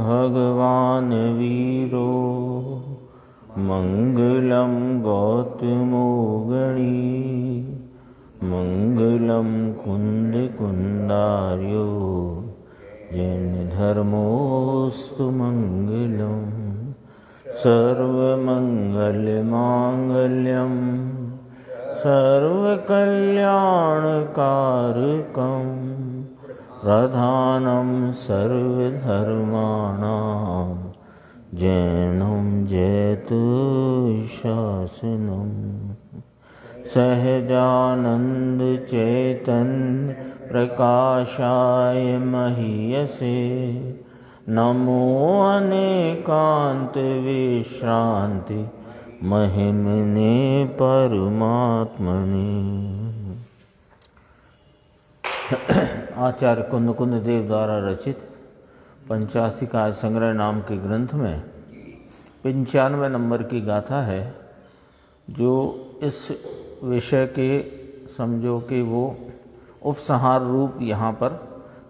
भगवान् वीरो मङ्गलं गौतमो गणी मङ्गलं कुन्दकुन्दार्यो जैनधर्मोऽस्तु मङ्गलं सर्वमङ्गलमाङ्गल्यं सर्वकल्याणकारकं प्रधानं सर्वधर्माणां जैनं जयतु शासनं सहजानंद चैतन्य प्रकाशाय महीयसे नमो अनेकांत विश्रांति महिमने परमात्मने। आचार्य कुंद देव द्वारा रचित पंचाशिकाय संग्रह नाम के ग्रंथ में 95 नंबर की गाथा है, जो इस विषय के समझो कि वो उपसंहार रूप यहाँ पर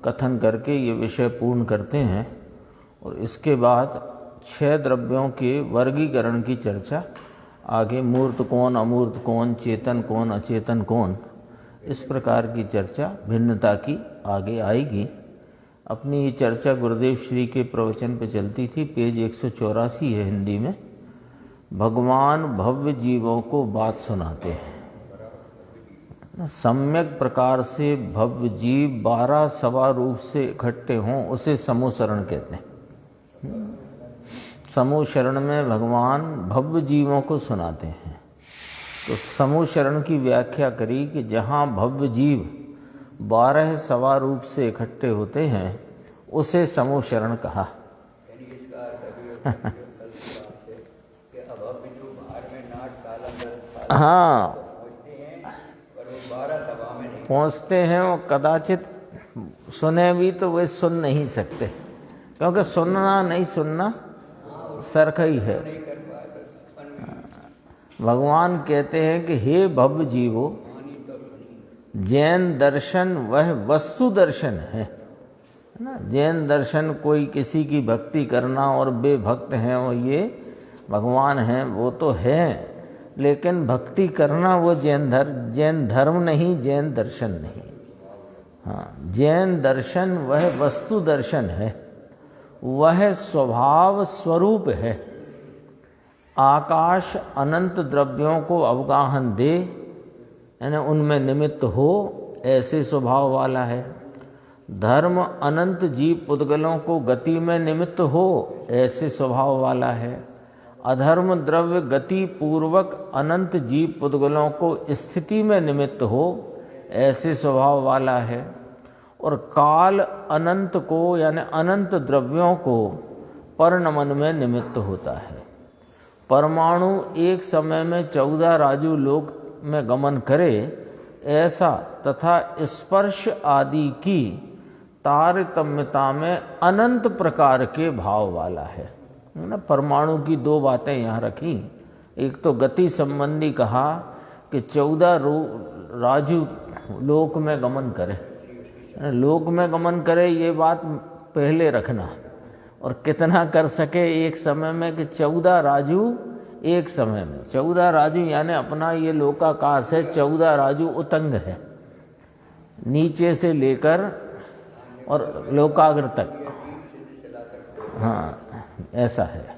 कथन करके ये विषय पूर्ण करते हैं। और इसके बाद 6 द्रव्यों के वर्गीकरण की चर्चा आगे, मूर्त कौन, अमूर्त कौन, चेतन कौन, अचेतन कौन, इस प्रकार की चर्चा भिन्नता की आगे आएगी। अपनी ये चर्चा गुरुदेव श्री के प्रवचन पे चलती थी, पेज 184 है हिंदी में। भगवान भव्य जीवों को बात सुनाते हैं, सम्यक प्रकार से भव्य जीव 12 सवा रूप से इकट्ठे हों, उसे समूह शरण कहते हैं। समूह शरण में भगवान भव्य जीवों को सुनाते हैं। तो समूह शरण की व्याख्या करी कि जहाँ भव्य जीव 12 सवा रूप से इकट्ठे होते हैं, उसे समूह शरण कहा। हाँ, पहुँचते हैं वो कदाचित सुने भी तो वे सुन नहीं सकते, क्योंकि सुनना नहीं सुनना सरख ही है। भगवान कहते हैं कि हे भव्य जीवो, जैन दर्शन वह वस्तु दर्शन है ना। जैन दर्शन कोई किसी की भक्ति करना और बेभक्त हैं वो ये भगवान हैं, वो तो है, लेकिन भक्ति करना वो जैन धर्म नहीं, जैन दर्शन नहीं। हाँ, जैन दर्शन वह वस्तु दर्शन है, वह स्वभाव स्वरूप है। आकाश अनंत द्रव्यों को अवगाहन दे, यानी उनमें निमित्त हो, ऐसे स्वभाव वाला है। धर्म अनंत जीव पुद्गलों को गति में निमित्त हो, ऐसे स्वभाव वाला है। अधर्म द्रव्य गति पूर्वक अनंत जीव पुद्गलों को स्थिति में निमित्त हो, ऐसे स्वभाव वाला है। और काल अनंत को यानी अनंत द्रव्यों को परिणमन में निमित्त होता है। परमाणु एक समय में 14 राजु लोक में गमन करे, ऐसा तथा स्पर्श आदि की तारतम्यता में अनंत प्रकार के भाव वाला है ना। परमाणु की 2 बातें यहाँ रखी। एक तो गति संबंधी कहा कि 14 राजु लोक में गमन करे, लोक में गमन करे, ये बात पहले रखना। और कितना कर सके एक समय में, कि 14 राजु एक समय में। 14 राजु यानी अपना ये लोकाकाश है, 14 राजु उतंग है, नीचे से लेकर और लोकाग्र तक। हाँ, ऐसा है।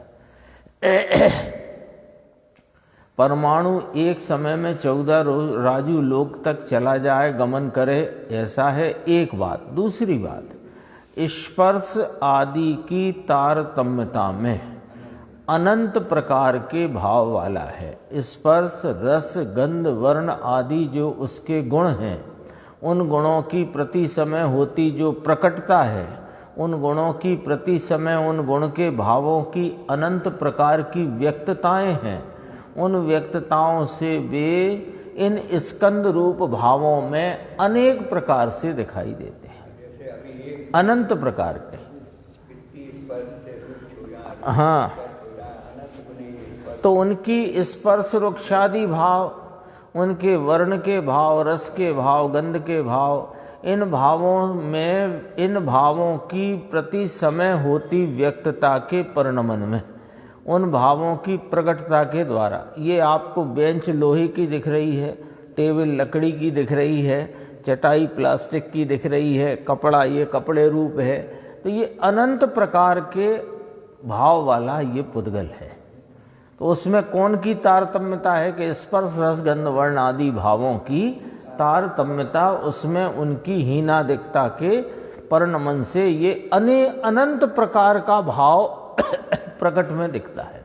परमाणु एक समय में 14 राजु लोक तक चला जाए, गमन करे, ऐसा है एक बात। दूसरी बात, स्पर्श आदि की तारतम्यता में अनंत प्रकार के भाव वाला है। स्पर्श रस गंध वर्ण आदि जो उसके गुण हैं, उन गुणों की प्रति समय होती जो प्रकटता है, उन गुणों की प्रति समय उन गुण के भावों की अनंत प्रकार की व्यक्तताएं हैं। उन व्यक्तताओं से वे इन स्कंद रूप भावों में अनेक प्रकार से दिखाई देते हैं, अनंत प्रकार के। हाँ, तो उनकी स्पर्श रुक्षादि भाव, उनके वर्ण के भाव, रस के भाव, गंध के भाव, इन भावों की प्रति समय होती व्यक्तता के परिणमन में, उन भावों की प्रकटता के द्वारा। ये आपको बेंच लोहे की दिख रही है, टेबल लकड़ी की दिख रही है, चटाई प्लास्टिक की दिख रही है, कपड़ा ये कपड़े रूप है, तो ये अनंत प्रकार के भाव वाला ये पुद्गल है। तो उसमें कौन की तारतम्यता है कि स्पर्श रस गंध वर्ण आदि भावों की तारतम्यता, उसमें उनकी हीनादिकता के परिणमन से ये अनंत प्रकार का भाव प्रकट में दिखता है।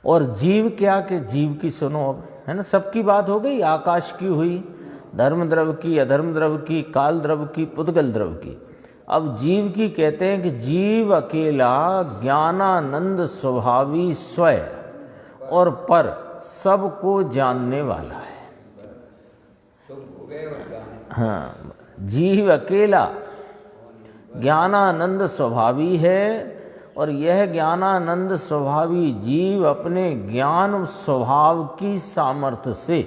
और जीव क्या कि जीव की सुनो अब, है ना, सबकी बात हो गई, आकाश की हुई, धर्म द्रव्य की, अधर्म द्रव्य की, काल द्रव्य की, पुद्गल द्रव्य की। अब जीव की कहते हैं कि जीव अकेला ज्ञानानंद स्वभावी स्वयं और पर सबको जानने वाला है। हाँ, जीव अकेला ज्ञानानंद स्वभावी है और यह ज्ञानानंद स्वभावी जीव अपने ज्ञान स्वभाव की सामर्थ्य से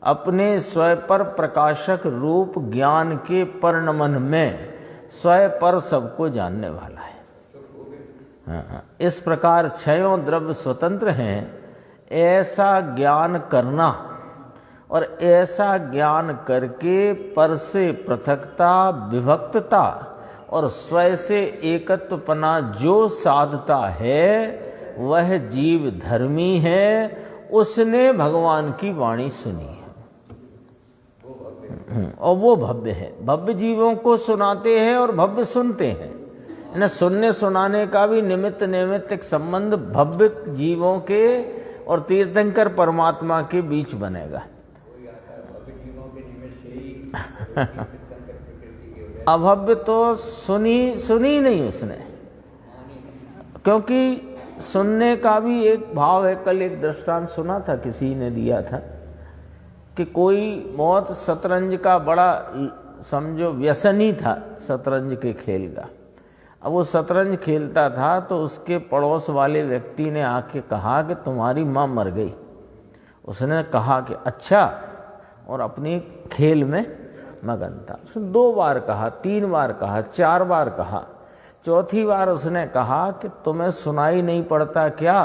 अपने स्वयं पर प्रकाशक रूप ज्ञान के परिणमन में स्वयं पर सबको जानने वाला है। हाँ, इस प्रकार छयों द्रव्य स्वतंत्र हैं, ऐसा ज्ञान करना और ऐसा ज्ञान करके पर से पृथकता, विभक्तता और स्वयं से एकत्वपना जो साधता है वह जीव धर्मी है, उसने भगवान की वाणी सुनी है और वो भव्य है। भव्य जीवों को सुनाते हैं और भव्य सुनते हैं। न सुनने सुनाने का भी निमित्त नैमित्तिक संबंध भव्य जीवों के और तीर्थंकर परमात्मा के बीच बनेगा। अभव्य तो सुनी नहीं उसने, क्योंकि सुनने का भी एक भाव है। कल एक दृष्टांत सुना था, किसी ने दिया था कि कोई बहुत शतरंज का बड़ा समझो व्यसनी था शतरंज के खेल का। अब वो शतरंज खेलता था तो उसके पड़ोस वाले व्यक्ति ने आके कहा कि तुम्हारी माँ मर गई। उसने कहा कि अच्छा, और अपनी खेल में मगन था। उसने 2 बार कहा, 3 बार कहा, 4 बार कहा, चौथी बार उसने कहा कि तुम्हें सुनाई नहीं पड़ता क्या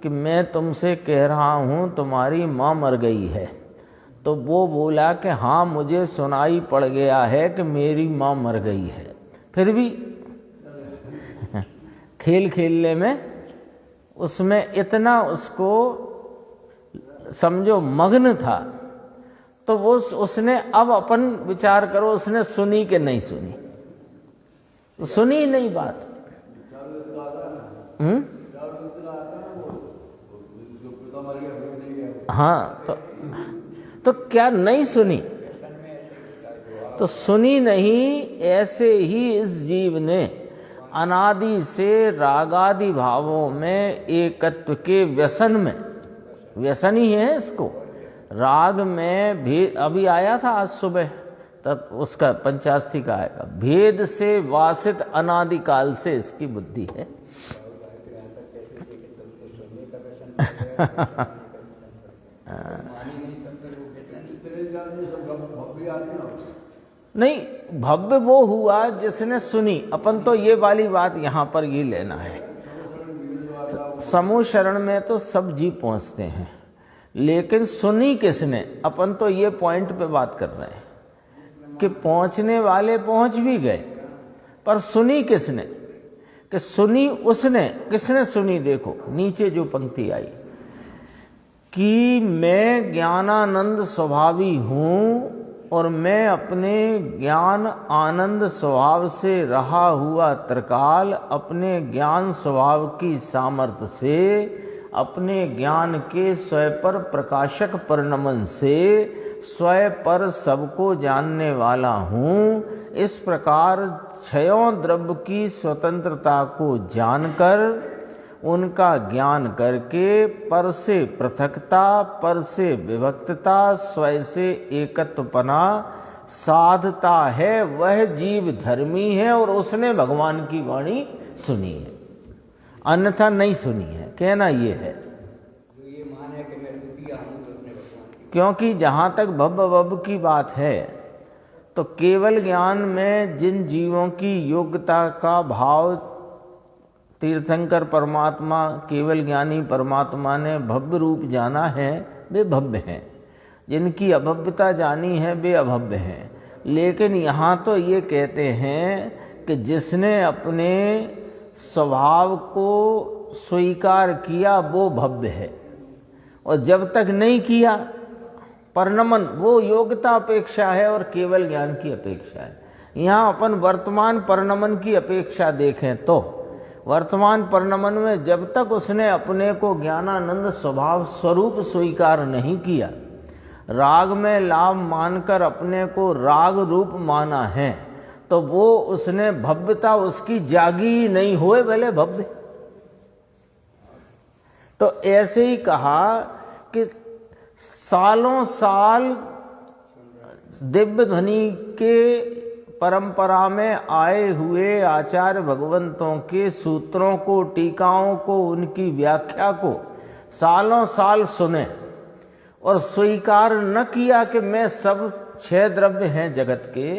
कि मैं तुमसे कह रहा हूँ तुम्हारी माँ मर गई है? तो वो बोला कि हाँ मुझे सुनाई पड़ गया है कि मेरी माँ मर गई है। फिर भी खेल खेलने में उसमें इतना उसको समझो मग्न था। तो वो उसने अब अपन विचार करो, उसने सुनी कि नहीं सुनी? तो सुनी नहीं बात। हाँ, तो क्या नहीं सुनी? तो सुनी नहीं। ऐसे ही इस जीव ने अनादि से रागादि भावों में एकत्व के व्यसन में, व्यसन ही है इसको, राग में भी अभी आया था आज सुबह, तब उसका पंचास्ती का आएगा, भेद से वासित अनादिकाल से इसकी बुद्धि है। नहीं, भव्य वो हुआ जिसने सुनी। अपन तो ये वाली बात यहाँ पर ये लेना है, समूह शरण में तो सब जीव पहुँचते हैं, लेकिन सुनी किसने? अपन तो ये पॉइंट पे बात कर रहे हैं कि पहुँचने वाले पहुँच भी गए, पर सुनी किसने? कि सुनी उसने। किसने सुनी? देखो नीचे जो पंक्ति आई कि मैं ज्ञानानंद स्वभावी हूँ और मैं अपने ज्ञान आनंद स्वभाव से रहा हुआ त्रिकाल अपने ज्ञान स्वभाव की सामर्थ्य से अपने ज्ञान के स्वयं पर प्रकाशक परिणमन से स्वयं पर सबको जानने वाला हूँ। इस प्रकार छयों द्रव्य की स्वतंत्रता को जानकर उनका ज्ञान करके पर से पृथकता, पर से विभक्तता, स्वयं से एकत्वपना साधता है, वह जीव धर्मी है और उसने भगवान की वाणी सुनी है, अन्यथा नहीं सुनी है। कहना ये है ये माने कि मैं दुखिया हूं तो अपने भगवान की, क्योंकि जहाँ तक भव्य भव्य की बात है तो केवल ज्ञान में जिन जीवों की योग्यता का भाव तीर्थंकर परमात्मा, केवल ज्ञानी परमात्मा ने भव्य रूप जाना है, वे भव्य हैं। जिनकी अभव्यता जानी है वे अभव्य हैं। लेकिन यहाँ तो ये कहते हैं कि जिसने अपने स्वभाव को स्वीकार किया वो भव्य है, और जब तक नहीं किया परिणमन, वो योग्यता अपेक्षा है और केवल ज्ञान की अपेक्षा है। यहाँ अपन वर्तमान परिणमन की अपेक्षा देखें तो वर्तमान परिणमन में जब तक उसने अपने को ज्ञानानंद स्वभाव स्वरूप स्वीकार नहीं किया, राग में लाभ मानकर अपने को राग रूप माना है, तो वो उसने भव्यता उसकी जागी ही नहीं हुए भले भव्य। तो ऐसे ही कहा कि सालों साल दिव्य ध्वनि के परंपरा में आए हुए आचार्य भगवंतों के सूत्रों को, टीकाओं को, उनकी व्याख्या को सालों साल सुने और स्वीकार न किया कि मैं सब 6 द्रव्य हैं जगत के,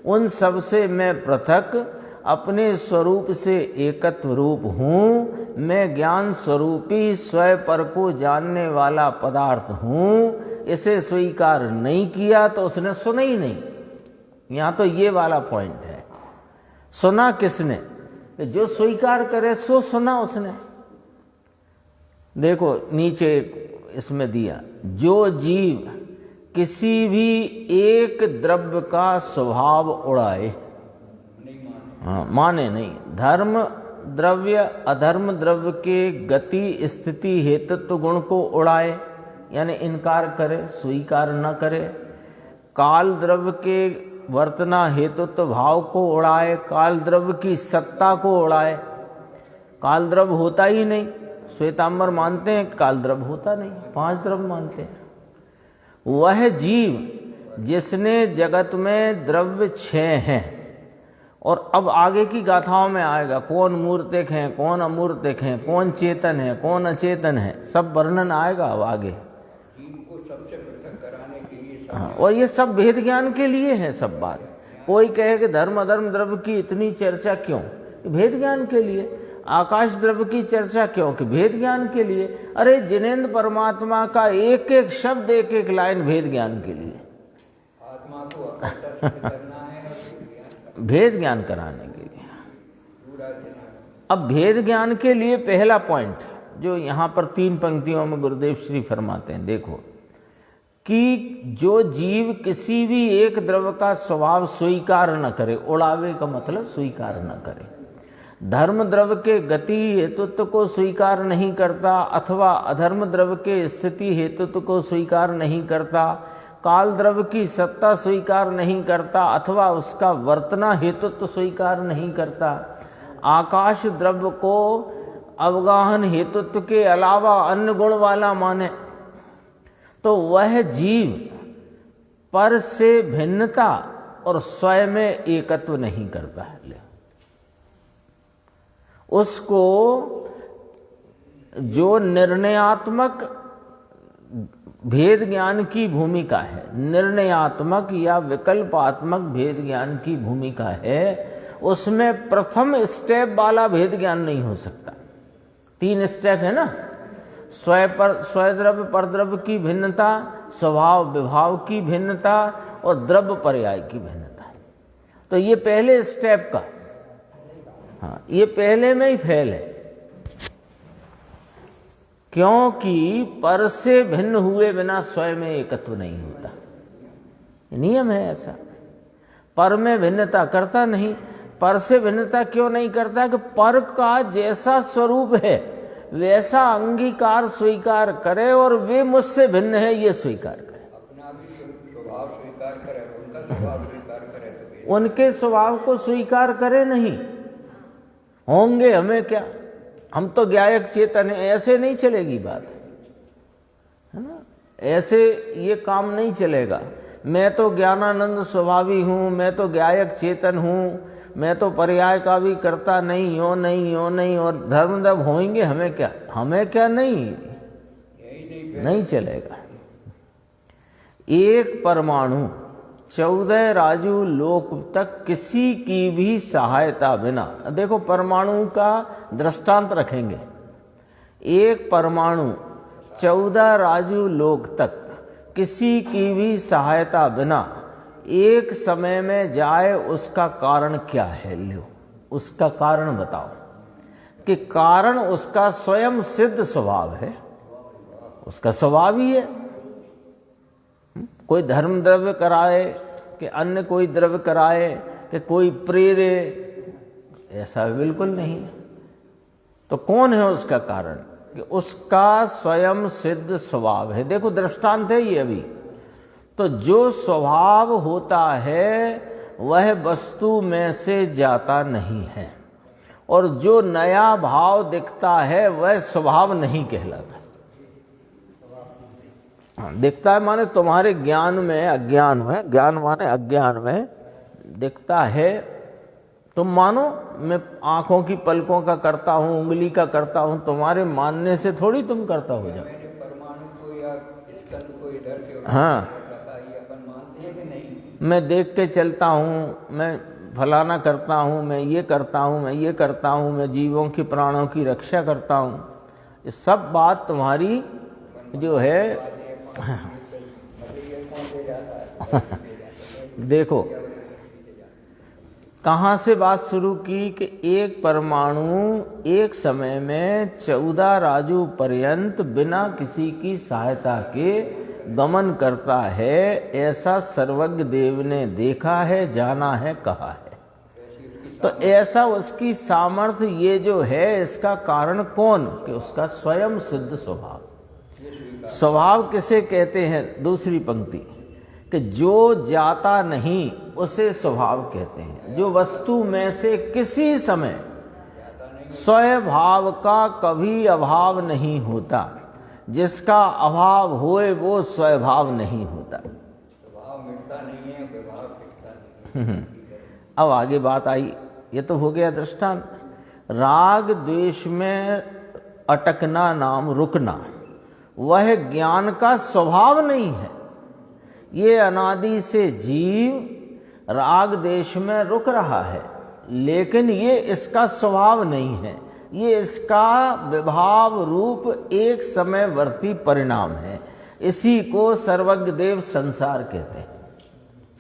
उन सब से मैं पृथक अपने स्वरूप से एकत्व रूप हूँ, मैं ज्ञान स्वरूपी स्वयं पर को जानने वाला पदार्थ हूँ, इसे स्वीकार नहीं किया तो उसने सुना ही नहीं। यहाँ तो ये वाला पॉइंट है। सुना किसने? जो स्वीकार करे सो सुना उसने। देखो नीचे इसमें दिया, जो जीव किसी भी एक द्रव्य का स्वभाव उड़ाए, हाँ माने नहीं, धर्म द्रव्य अधर्म द्रव्य के गति स्थिति हेतुत्व गुण को उड़ाए, यानी इनकार करे, स्वीकार न करे, काल द्रव्य के वर्तना हेतुत्व भाव को उड़ाए, काल द्रव्य की सत्ता को उड़ाए। काल द्रव्य होता ही नहीं, श्वेतांबर मानते हैं काल द्रव्य होता नहीं, 5 द्रव्य मानते हैं। वह जीव जिसने जगत में द्रव्य 6 हैं, और अब आगे की गाथाओं में आएगा कौन मूर्तिक हैं, कौन अमूर्तिक हैं, कौन चेतन है, कौन अचेतन है, सब वर्णन आएगा अब आगे। हाँ, और ये सब भेद ज्ञान के लिए है सब बात। कोई कहे कि धर्म अधर्म द्रव्य की इतनी चर्चा क्यों? भेद ज्ञान के लिए। आकाश द्रव्य की चर्चा क्यों? कि भेद ज्ञान के लिए। अरे जिनेंद्र परमात्मा का एक एक शब्द, एक एक लाइन भेद ज्ञान के लिए, आत्मा को भेद ज्ञान कराने के लिए। अब भेद ज्ञान के लिए पहला पॉइंट जो यहाँ पर 3 पंक्तियों में गुरुदेव श्री फरमाते हैं, देखो कि जो जीव किसी भी एक द्रव्य का स्वभाव स्वीकार न करे, उड़ावे का मतलब स्वीकार न करे, धर्म द्रव्य के गति हेतुत्व को स्वीकार नहीं करता अथवा अधर्म द्रव्य के स्थिति हेतुत्व को स्वीकार नहीं करता, काल द्रव्य की सत्ता स्वीकार नहीं करता अथवा उसका वर्तना हेतुत्व स्वीकार नहीं करता, आकाश द्रव्य को अवगाहन हेतुत्व के अलावा अन्य गुण वाला माने, तो वह जीव पर से भिन्नता और स्वयं में एकत्व नहीं करता है। उसको जो निर्णयात्मक भेद ज्ञान की भूमिका है, निर्णयात्मक या विकल्पात्मक भेद ज्ञान की भूमिका है, उसमें प्रथम स्टेप वाला भेद ज्ञान नहीं हो सकता। 3 स्टेप है ना, स्वयं द्रव्य पर द्रव्य की भिन्नता, स्वभाव विभाव की भिन्नता और द्रव्य पर्याय की भिन्नता। तो ये पहले स्टेप का, हाँ ये पहले में ही फेल है, क्योंकि पर से भिन्न हुए बिना स्वयं में एकत्व नहीं होता। नियम है ऐसा। पर में भिन्नता करता नहीं। पर से भिन्नता क्यों नहीं करता? कि पर का जैसा स्वरूप है वैसा अंगीकार स्वीकार करे और वे मुझसे भिन्न है ये स्वीकार करे, अपना भी स्वभाव स्वीकार करे, उनका स्वभाव स्वीकार करे, उनके स्वभाव को स्वीकार करे नहीं। होंगे हमें क्या, हम तो ज्ञायक चेतन है, ऐसे नहीं चलेगी बात, है ना। ऐसे ये काम नहीं चलेगा। मैं तो ज्ञानानंद स्वभावी हूँ, मैं तो ज्ञायक चेतन हूँ, मैं तो पर्याय का भी करता नहीं, यो नहीं यो नहीं, और धर्म दब होंगे हमें क्या, हमें क्या नहीं चलेगा। एक परमाणु 14 राजू लोक तक किसी की भी सहायता बिना। देखो परमाणु का दृष्टांत रखेंगे। एक परमाणु 14 राजू लोक तक किसी की भी सहायता बिना एक समय में जाए, उसका कारण क्या है? लो, उसका कारण बताओ। कि कारण उसका स्वयं सिद्ध स्वभाव है, उसका स्वभाव ही है। कोई धर्म द्रव्य कराए कि अन्य कोई द्रव्य कराए कि कोई प्रेरे, ऐसा बिल्कुल नहीं। तो कौन है उसका कारण? कि उसका स्वयं सिद्ध स्वभाव है। देखो दृष्टांत है ये अभी। तो जो स्वभाव होता है वह वस्तु में से जाता नहीं है, और जो नया भाव दिखता है वह स्वभाव नहीं कहलाता। दिखता है माने तुम्हारे ज्ञान में अज्ञान में, ज्ञान माने अज्ञान में दिखता है। तुम मानो मैं आंखों की पलकों का करता हूँ, उंगली का करता हूँ, तुम्हारे मानने से थोड़ी तुम करता हो जाओ। हाँ, मैं देख के चलता हूँ, मैं फलाना करता हूँ, मैं ये करता हूँ, मैं ये करता हूँ, मैं जीवों की प्राणों की रक्षा करता हूँ। ये सब बात तुम्हारी जो है देखो कहाँ से बात शुरू की कि एक परमाणु एक समय में 14 राजू पर्यंत बिना किसी की सहायता के गमन करता है। ऐसा सर्वज्ञ देव ने देखा है, जाना है, कहा है। तो ऐसा उसकी सामर्थ्य ये जो है, इसका कारण कौन? कि उसका स्वयं सिद्ध स्वभाव। स्वभाव किसे कहते हैं? दूसरी पंक्ति कि जो जाता नहीं उसे स्वभाव कहते हैं। जो वस्तु में से किसी समय स्वभाव का कभी अभाव नहीं होता, जिसका अभाव होए वो स्वभाव नहीं होता। स्वभाव मिटता नहीं है, व्यवहार टिकता नहीं। अब आगे बात आई। ये तो हो गया दृष्टांत। राग द्वेष में अटकना नाम रुकना, वह ज्ञान का स्वभाव नहीं है। ये अनादि से जीव राग देश में रुक रहा है, लेकिन ये इसका स्वभाव नहीं है। ये इसका विभाव रूप एक समयवर्ती परिणाम है। इसी को सर्वज्ञ देव संसार कहते हैं।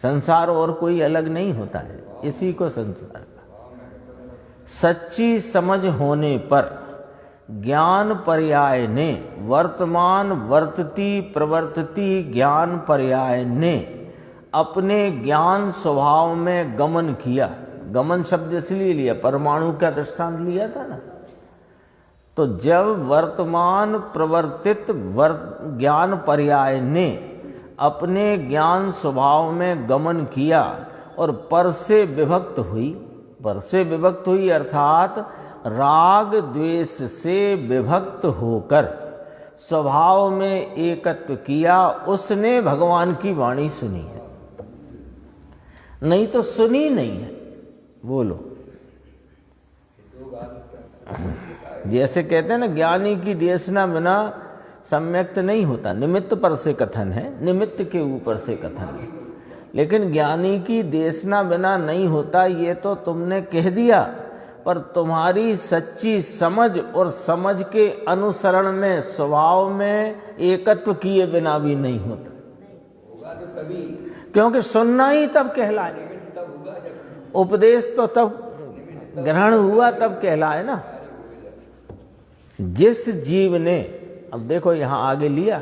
संसार और कोई अलग नहीं होता है, इसी को संसार का। सच्ची समझ होने पर ज्ञान पर्याय ने वर्तमान वर्तती प्रवर्तती ज्ञान पर्याय ने अपने ज्ञान स्वभाव में गमन किया। गमन शब्द इसलिए लिया, परमाणु का दृष्टांत लिया था ना। तो जब वर्तमान प्रवर्तित ज्ञान पर्याय ने अपने ज्ञान स्वभाव में गमन किया और पर से विभक्त हुई अर्थात राग द्वेष से विभक्त होकर स्वभाव में एकत्व किया, उसने भगवान की वाणी सुनी है। नहीं तो सुनी नहीं है। बोलो, जैसे कहते हैं ना, ज्ञानी की देशना बिना सम्यक्त नहीं होता। निमित्त पर से कथन है, निमित्त के ऊपर से कथन है, लेकिन ज्ञानी की देशना बिना नहीं होता। ये तो तुमने कह दिया, पर तुम्हारी सच्ची समझ और समझ के अनुसरण में स्वभाव में एकत्व किए बिना भी नहीं होता। तो कभी, क्योंकि सुनना ही तब कहलाए, उपदेश तो तब ग्रहण हुआ तब कहलाए ना। जिस जीव ने, अब देखो यहां आगे लिया,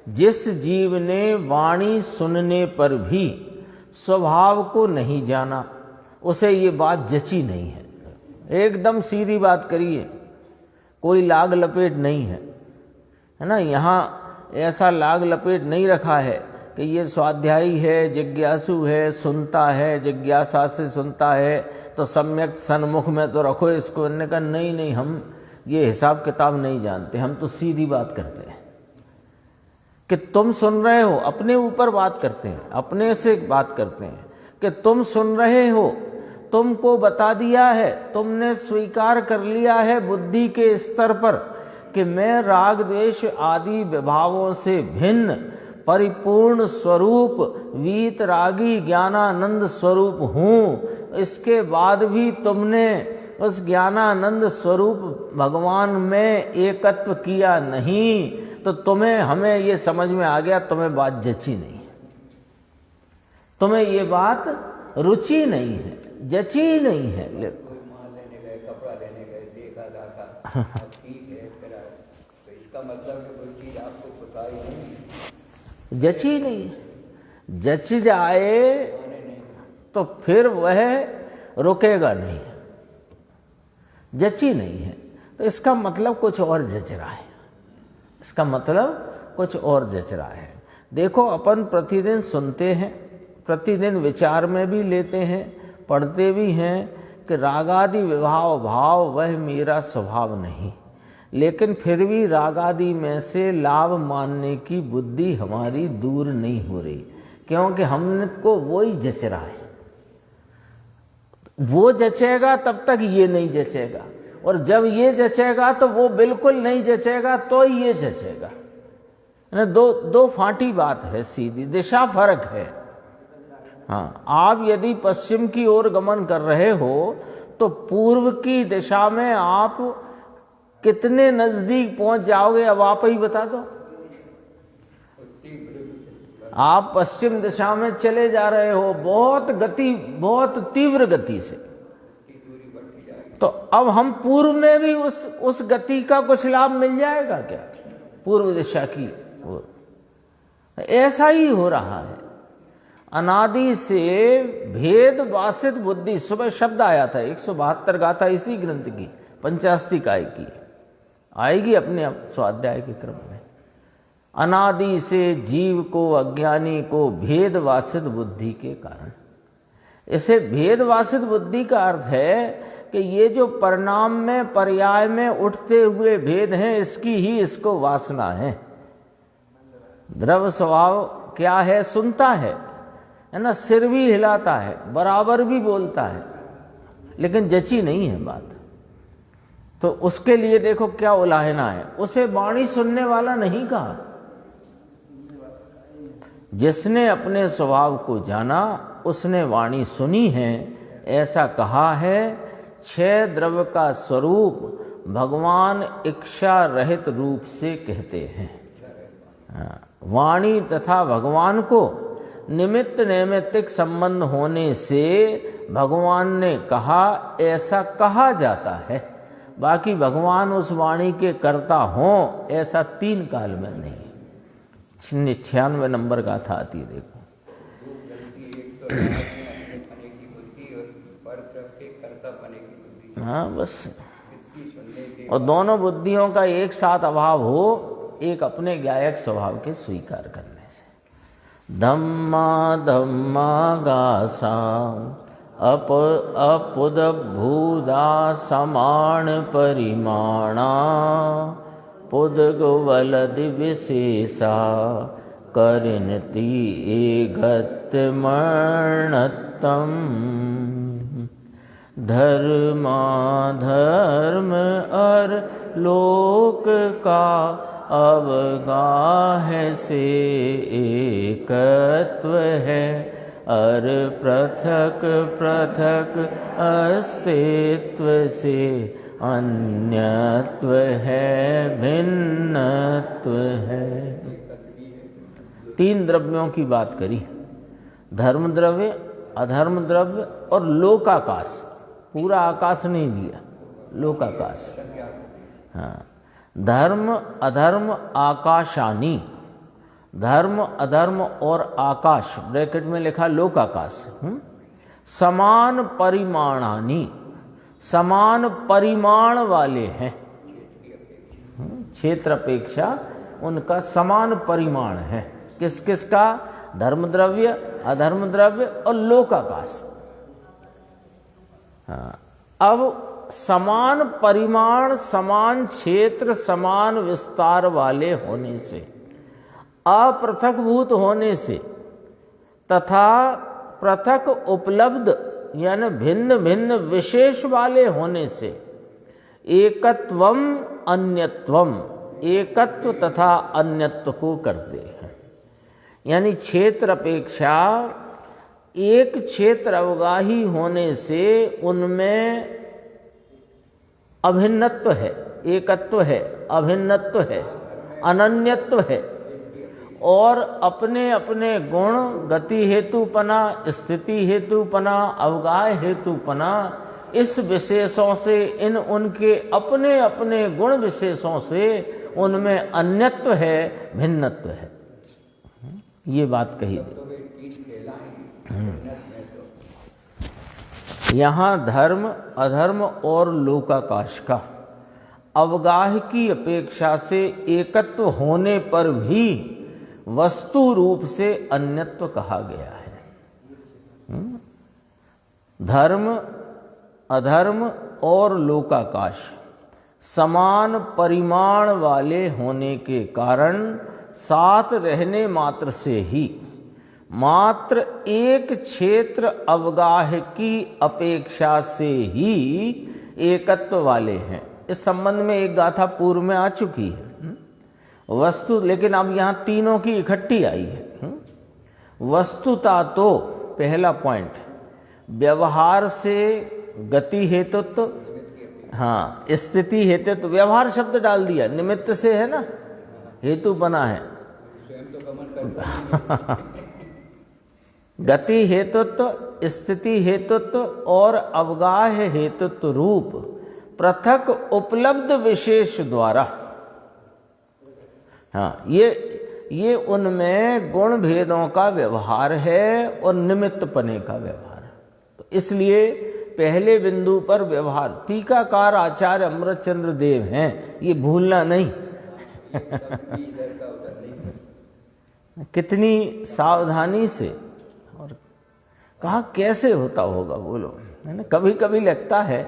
जिस जीव ने वाणी सुनने पर भी स्वभाव को नहीं जाना, उसे ये बात जची नहीं है। एकदम सीधी बात करिए, कोई लाग लपेट नहीं है, है ना। यहाँ ऐसा लाग लपेट नहीं रखा है कि ये स्वाध्यायी है, जिज्ञासु है, सुनता है, जिज्ञासा से सुनता है, तो सम्यक सन्मुख में तो रखो इसको। इन्होंने कहा नहीं, हम ये हिसाब किताब नहीं जानते, हम तो सीधी बात करते हैं। कि तुम सुन रहे हो, अपने ऊपर बात करते हैं, अपने से बात करते हैं कि तुम सुन रहे हो, तुमको बता दिया है, तुमने स्वीकार कर लिया है बुद्धि के स्तर पर कि मैं राग द्वेष आदि विभावों से भिन्न परिपूर्ण स्वरूप वीतरागी ज्ञानानंद स्वरूप हूँ, इसके बाद भी तुमने उस ज्ञानानंद स्वरूप भगवान में एकत्व किया नहीं, तो तुम्हें हमें ये समझ में आ गया तुम्हें बात जची नहीं, तुम्हें ये बात रुचि नहीं है, जची नहीं है। लेने गए, कपड़ा लेने गए, देखा दाखा, ठीक है, तो इसका मतलब है कोई चीज आपको पता ही नहीं, जची नहीं। जच जाए तो फिर वह रुकेगा नहीं, जची नहीं है तो इसका मतलब कुछ और जच रहा है, इसका मतलब कुछ और जच रहा है। देखो अपन प्रतिदिन सुनते हैं, प्रतिदिन विचार में भी लेते हैं, पढ़ते भी हैं कि रागादि विभाव भाव वह मेरा स्वभाव नहीं, लेकिन फिर भी रागादि में से लाभ मानने की बुद्धि हमारी दूर नहीं हो रही, क्योंकि हमको वो ही जच रहा है। वो जचेगा तब तक ये नहीं जचेगा, और जब ये जचेगा तो वो बिल्कुल नहीं जचेगा, तो ये जचेगा। दो फांटी बात है, सीधी दिशा फर्क है। हाँ, आप यदि पश्चिम की ओर गमन कर रहे हो तो पूर्व की दिशा में आप कितने नजदीक पहुंच जाओगे, अब आप ही बता दो। आप पश्चिम दिशा में चले जा रहे हो बहुत तीव्र गति से, तो अब हम पूर्व में भी उस गति का कुछ लाभ मिल जाएगा क्या? पूर्व दिशा की ओर ऐसा ही हो रहा है। अनादि से भेद वासित बुद्धि, सुबह शब्द आया था 172 गाथा इसी ग्रंथ की, पंचास्तिकाय की, आएगी अपने स्वाध्याय के क्रम में। अनादि से जीव को, अज्ञानी को भेद वासित बुद्धि के कारण, इसे भेद वासित बुद्धि का अर्थ है कि ये जो परिणाम में पर्याय में उठते हुए भेद हैं, इसकी ही इसको वासना है। द्रव्य स्वभाव क्या है? सुनता है ना, सिर भी हिलाता है, बराबर भी बोलता है, लेकिन जची नहीं है बात। तो उसके लिए देखो क्या उलाहना है, उसे वाणी सुनने वाला नहीं कहा। जिसने अपने स्वभाव को जाना उसने वाणी सुनी है, ऐसा कहा है। 6 द्रव्य का स्वरूप भगवान इच्छा रहित रूप से कहते हैं। वाणी तथा भगवान को निमित्त नैमित्तिक संबंध होने से भगवान ने कहा, ऐसा कहा जाता है। बाकी भगवान उस वाणी के कर्ता हों, ऐसा 3 काल में नहीं। 96 नंबर गाथा आती है, देखो। हाँ बस, और दोनों बुद्धियों का एक साथ अभाव हो, एक अपने ज्ञायक स्वभाव के स्वीकार करने से। धम्मा धम्मा गासा अपुद भूदा समान परिमाणा पुद गोवलद विशेषा करिनती एगत मर्णत्तम धर्मा धर्म अर लोक का अवगाह से एकत्व है, अर पृथक पृथक अस्तित्व से अन्यत्व है, भिन्नत्व है। 3 द्रव्यों की बात करी, धर्म द्रव्य, अधर्म द्रव्य और लोकाकाश। पूरा आकाश नहीं लिया, लोकाकाश। हाँ, धर्म अधर्म आकाशानी, धर्म अधर्म और आकाश ब्रैकेट में लिखा लोकाकाश। समान परिमाणानी, समान परिमाण वाले हैं, क्षेत्र अपेक्षा उनका समान परिमाण है। किस किस का? धर्म द्रव्य, अधर्म द्रव्य और लोकाकाश। हाँ, अब समान परिमाण, समान क्षेत्र, समान विस्तार वाले होने से, अपृथकभूत होने से तथा पृथक उपलब्ध यानी भिन्न भिन्न विशेष वाले होने से एकत्वम अन्यत्वम, एकत्व तथा अन्यत्व को करते हैं। यानी क्षेत्र अपेक्षा एक क्षेत्र अवगाही होने से उनमें अभिन्नत्व है, एकत्व है, अभिन्नत्व है, अनन्यत्व है और अपने अपने गुण, गति हेतुपना, स्थिति हेतुपना, अवगाह हेतुपना, इस विशेषों से, इन उनके अपने अपने गुण विशेषों से उनमें अन्यत्व है, भिन्नत्व है। ये बात कही थी। यहाँ धर्म, अधर्म और लोकाकाश का अवगाह की अपेक्षा से एकत्व होने पर भी वस्तु रूप से अन्यत्व कहा गया है। धर्म, अधर्म और लोकाकाश समान परिमाण वाले होने के कारण साथ रहने मात्र से ही मात्र एक क्षेत्र अवगाह की अपेक्षा से ही एकत्व वाले हैं। इस संबंध में एक गाथा पूर्व में आ चुकी है वस्तु, लेकिन अब यहाँ तीनों की इकट्ठी आई है। वस्तुता तो पहला पॉइंट, व्यवहार से गति हेतुत्व, हाँ स्थिति हेतुत्व, व्यवहार शब्द डाल दिया, निमित्त से है ना, हेतु बना है। गति हेतुत्व, स्थिति हेतुत्व और अवगाह हेतुत्व रूप पृथक उपलब्ध विशेष द्वारा, हाँ ये उनमें गुण भेदों का व्यवहार है और निमित्तपने का व्यवहार है। तो इसलिए पहले बिंदु पर व्यवहार, टीकाकार आचार्य अमृतचंद्र देव हैं, ये भूलना नहीं। कितनी सावधानी से, और कहा कैसे होता होगा बोलो, है ना। कभी कभी लगता है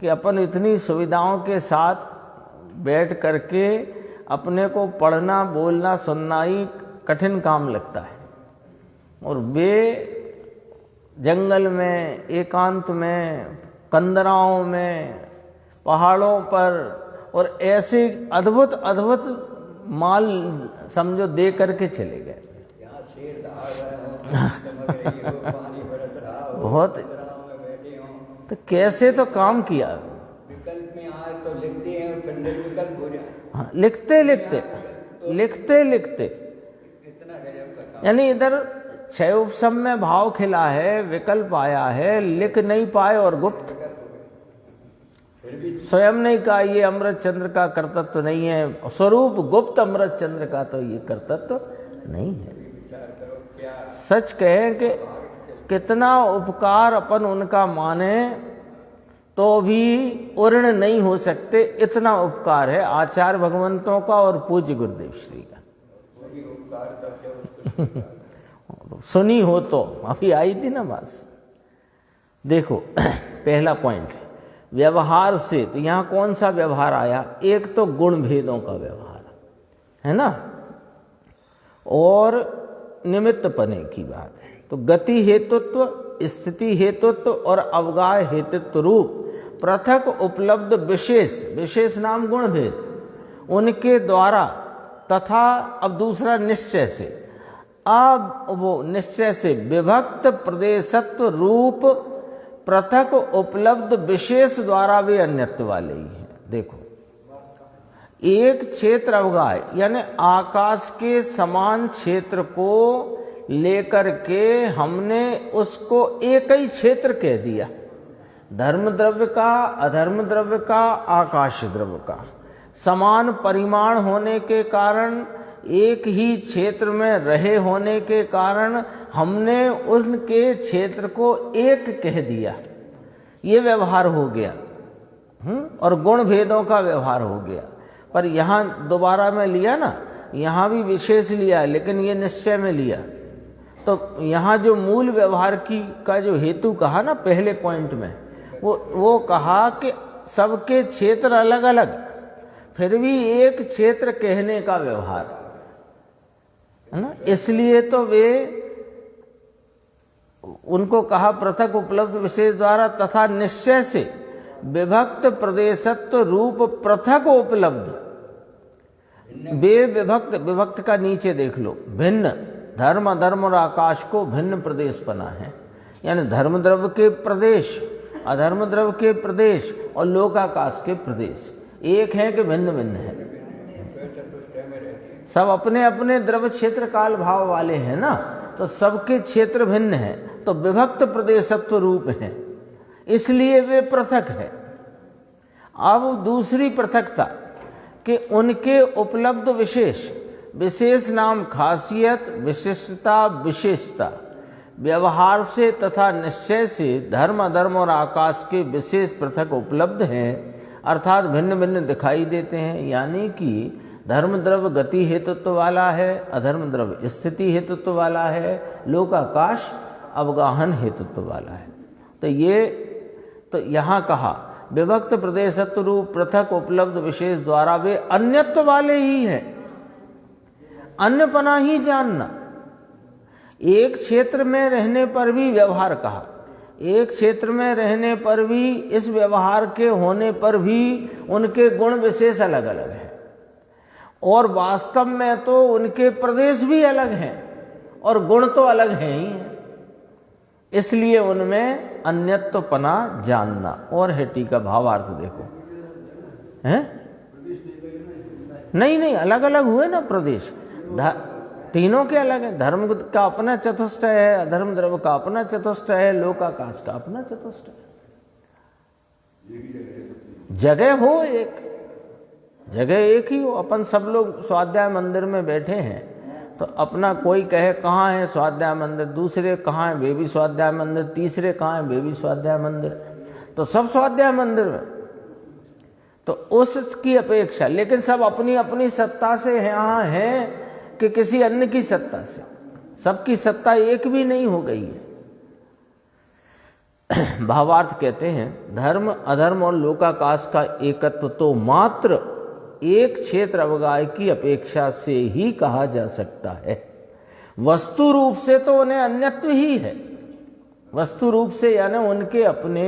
कि अपन इतनी सुविधाओं के साथ बैठ करके अपने को पढ़ना, बोलना, सुनना ही कठिन काम लगता है, और वे जंगल में, एकांत में, कंदराओं में, पहाड़ों पर, और ऐसे अद्भुत अद्भुत माल समझो दे करके चले गए। बहुत, तो कैसे तो काम किया। विकल्प में आए तो लिखते हैं, फिर निर्विकल्प हो जाए। हाँ, लिखते लिखते लिखते लिखते इतना गजब का काम। यानी इधर क्षय उपशम में भाव खिला है, विकल्प आया है, लिख नहीं पाए और गुप्त, स्वयं नहीं कहा ये अमृतचंद्र का कर्तव्य नहीं है, स्वरूप गुप्त अमृतचंद्र का तो ये कर्तव्य नहीं है। सच कहें कि कितना उपकार अपन उनका माने तो भी उर्ण नहीं हो सकते, इतना उपकार है आचार्य भगवंतों का और पूज्य गुरुदेव श्री का। सुनी हो तो अभी आई थी ना बात। देखो पहला पॉइंट व्यवहार से, तो यहाँ कौन सा व्यवहार आया, एक तो गुण भेदों का व्यवहार है ना, और निमित्तपने की बात है। तो गति हेतुत्व, स्थिति हेतुत्व और अवगाह हेतुत्व रूप पृथक उपलब्ध विशेष, विशेष नाम गुण भेद, उनके द्वारा तथा अब दूसरा निश्चय से, अब वो निश्चय से विभक्त प्रदेशत्व रूप पृथक उपलब्ध विशेष द्वारा वे अन्यत्व वाले ही हैं। देखो एक क्षेत्र अवगाह यानी आकाश के समान क्षेत्र को लेकर के हमने उसको एक ही क्षेत्र कह दिया, धर्म द्रव्य का, अधर्म द्रव्य का, आकाश द्रव्य का। समान परिमाण होने के कारण, एक ही क्षेत्र में रहे होने के कारण हमने उनके क्षेत्र को एक कह दिया, ये व्यवहार हो गया। और गुण भेदों का व्यवहार हो गया। पर यहाँ दोबारा में लिया ना, यहाँ भी विशेष लिया, लेकिन ये निश्चय में लिया। तो यहाँ जो मूल व्यवहार की का जो हेतु कहा ना पहले पॉइंट में, वो कहा कि सबके क्षेत्र अलग अलग, फिर भी एक क्षेत्र कहने का व्यवहार है ना। इसलिए तो वे उनको कहा पृथक उपलब्ध विशेष द्वारा तथा निश्चय से विभक्त प्रदेशत्व रूप पृथक उपलब्ध। वे विभक्त, विभक्त का नीचे देख लो, भिन्न धर्म अधर्म और आकाश को भिन्न प्रदेश बना है, यानी धर्म द्रव्य के प्रदेश, अधर्म द्रव्य के प्रदेश और लोकाकाश के प्रदेश एक है कि भिन्न भिन्न है? सब अपने अपने द्रव्य क्षेत्र काल भाव वाले हैं ना, तो सबके क्षेत्र भिन्न हैं, तो विभक्त प्रदेशत्व रूप हैं, इसलिए वे पृथक है। अब दूसरी पृथकता कि उनके उपलब्ध विशेष, विशेष नाम खासियत, विशिष्टता, विशेषता, व्यवहार से तथा निश्चय से धर्म अधर्म और आकाश के विशेष पृथक उपलब्ध हैं, अर्थात भिन्न भिन्न दिखाई देते हैं। यानी कि धर्म द्रव्य गति हेतुत्व वाला है, अधर्म द्रव्य स्थिति हेतुत्व वाला है, लोकाकाश अवगाहन हेतुत्व वाला है। तो यहाँ कहा विभक्त प्रदेशत्व रूप पृथक उपलब्ध विशेष द्वारा वे अन्यत्व वाले ही हैं। अन्यपना ही जानना, एक क्षेत्र में रहने पर भी व्यवहार कहा, एक क्षेत्र में रहने पर भी, इस व्यवहार के होने पर भी उनके गुण विशेष अलग अलग हैं, और वास्तव में तो उनके प्रदेश भी अलग हैं और गुण तो अलग हैं ही हैं, इसलिए उनमें अन्यत्वपना जानना। और है टीका भावार्थ देखो, हैं? नहीं, अलग अलग हुए ना प्रदेश, तीनों के अलग है। धर्म का अपना चतुष्ट है, अधर्म द्रव्य का अपना चतुष्ट है, लोकाकाश का अपना चतुष्ट है। जगह हो एक, जगह एक ही हो। अपन सब लोग स्वाध्याय मंदिर में बैठे हैं, तो अपना कोई कहे कहाँ है स्वाध्याय मंदिर, दूसरे कहाँ है वे भी स्वाध्याय मंदिर, तीसरे कहाँ है वे भी स्वाध्याय मंदिर, तो सब स्वाध्याय मंदिर में, तो उसकी अपेक्षा, लेकिन सब अपनी अपनी सत्ता से यहाँ हैं कि किसी अन्य की सत्ता से, सबकी सत्ता एक भी नहीं हो गई है। भावार्थ कहते हैं धर्म अधर्म और लोकाकाश का एकत्व तो मात्र एक क्षेत्र अवगाह की अपेक्षा से ही कहा जा सकता है। वस्तु रूप से तो उन्हें अन्यत्व ही है, वस्तु रूप से यानी उनके अपने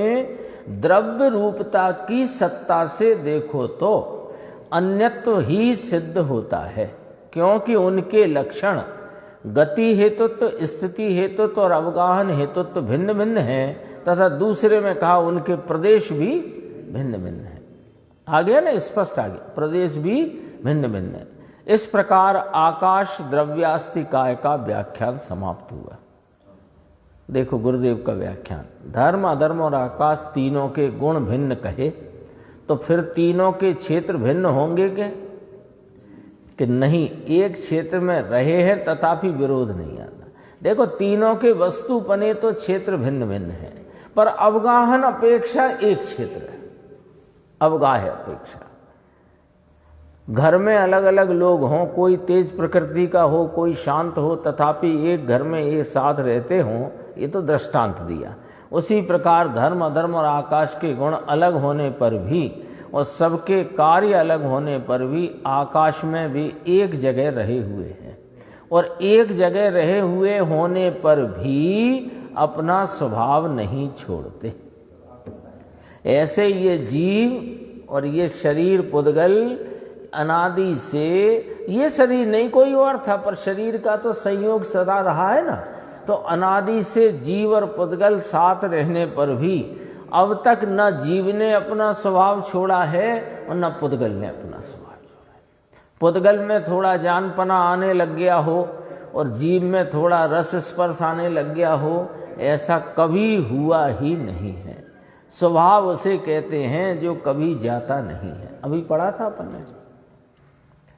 द्रव्य रूपता की सत्ता से देखो तो अन्यत्व ही सिद्ध होता है, क्योंकि उनके लक्षण गति हेतुत्व, स्थिति हेतुत्व और अवगाहन हेतुत्व भिन्न भिन्न हैं, तथा दूसरे में कहा उनके प्रदेश भी भिन्न भिन्न है। आ गया ना, स्पष्ट आ गया, प्रदेश भी भिन्न भिन्न है। इस प्रकार आकाश द्रव्यास्ति काय का व्याख्यान समाप्त हुआ। देखो गुरुदेव का व्याख्यान, धर्म अधर्म और आकाश तीनों के गुण भिन्न कहे तो फिर तीनों के क्षेत्र भिन्न होंगे क्या? कि नहीं, एक क्षेत्र में रहे हैं तथापि विरोध नहीं आता। देखो तीनों के वस्तुपने तो क्षेत्र भिन्न भिन्न है, पर अवगाहन अपेक्षा एक क्षेत्र है, अवगाह अपेक्षा। घर में अलग अलग लोग हों, कोई तेज प्रकृति का हो, कोई शांत हो, तथापि एक घर में एक साथ रहते हों, ये तो दृष्टांत दिया। उसी प्रकार धर्म अधर्म और आकाश के गुण अलग होने पर भी और सबके कार्य अलग होने पर भी आकाश में भी एक जगह रहे हुए हैं, और एक जगह रहे हुए होने पर भी अपना स्वभाव नहीं छोड़ते। ऐसे ये जीव और ये शरीर पुद्गल अनादि से, ये शरीर नहीं कोई और था, पर शरीर का तो संयोग सदा रहा है ना, तो अनादि से जीव और पुद्गल साथ रहने पर भी अब तक न जीव ने अपना स्वभाव छोड़ा है और न पुद्गल ने अपना स्वभाव छोड़ा है। पुद्गल में थोड़ा जानपना आने लग गया हो और जीव में थोड़ा रस स्पर्श आने लग गया हो, ऐसा कभी हुआ ही नहीं है। स्वभाव उसे कहते हैं जो कभी जाता नहीं है। अभी पढ़ा था अपन ने।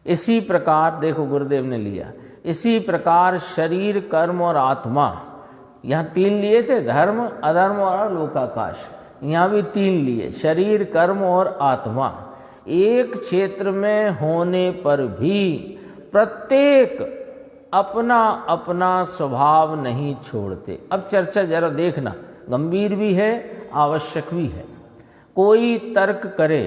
इसी प्रकार देखो गुरुदेव ने लिया, इसी प्रकार शरीर कर्म और आत्मा, यहाँ तीन लिए थे, धर्म अधर्म और लोकाकाश, यहाँ भी तीन लिए, शरीर कर्म और आत्मा। एक क्षेत्र में होने पर भी प्रत्येक अपना अपना स्वभाव नहीं छोड़ते। अब चर्चा जरा देखना, गंभीर भी है, आवश्यक भी है। कोई तर्क करे